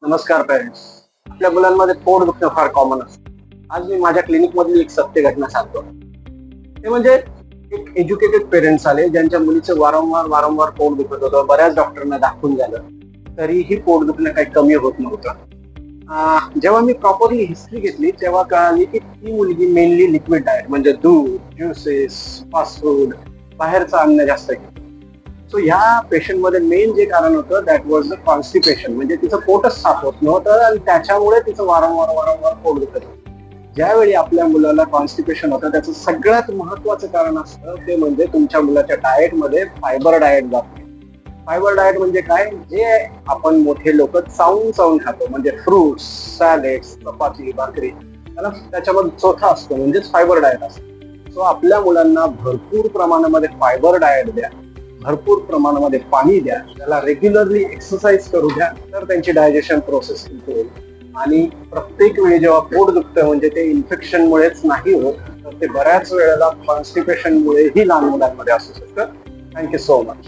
नमस्कार पेरेंट्स. आपल्या मुलांमध्ये पोट दुखणं फार कॉमन असतं. आज मी माझ्या क्लिनिक मधली एक सत्य घटना सांगतो. ते म्हणजे एक एज्युकेटेड पेरेंट्स आले ज्यांच्या मुलीचं वारंवार वारंवार पोट दुखत होतं. बऱ्याच डॉक्टरांना दाखवून झालं, तरीही पोट दुखणं काही कमी होत नव्हतं. जेव्हा मी प्रॉपरली हिस्ट्री घेतली तेव्हा कळाली की ती मुलगी मेनली लिक्विड डाएट म्हणजे दूध, ज्युसेस, फास्ट फूड, बाहेरचं अन्न जास्त घेते. सो ह्या पेशंट मध्ये मेन जे कारण होतं दॅट वॉज द कॉन्स्टिपेशन, म्हणजे तिचं पोटच साफ होत नव्हतं आणि त्याच्यामुळे तिचं वारंवार वारंवार पोट दुखत होतं. ज्यावेळी आपल्या मुलाला कॉन्स्टिपेशन होतं त्याचं सगळ्यात महत्वाचं कारण असतं ते म्हणजे तुमच्या मुलाच्या डाएटमध्ये फायबर डाएट जात नाही. फायबर डाएट म्हणजे काय, जे आपण मोठे लोक चावून चावून खातो, म्हणजे फ्रुट्स, सॅलेड्स, चपाती, भाकरी, त्याला त्याच्यामध्ये चोथा असतो म्हणजेच फायबर डाएट असतो. सो आपल्या मुलांना भरपूर प्रमाणामध्ये फायबर डाएट द्या, भरपूर प्रमाणामध्ये पाणी द्या, त्याला रेग्युलरली एक्सरसाइज करू द्या, तर त्यांची डायजेशन प्रोसेस होईल. आणि प्रत्येक वेळी जेव्हा पोट दुखतं म्हणजे ते इन्फेक्शनमुळेच नाही होत, तर ते बऱ्याच वेळेला कॉन्स्टिपेशनमुळेही लहान मुलांमध्ये असू शकतं. Thank you so much.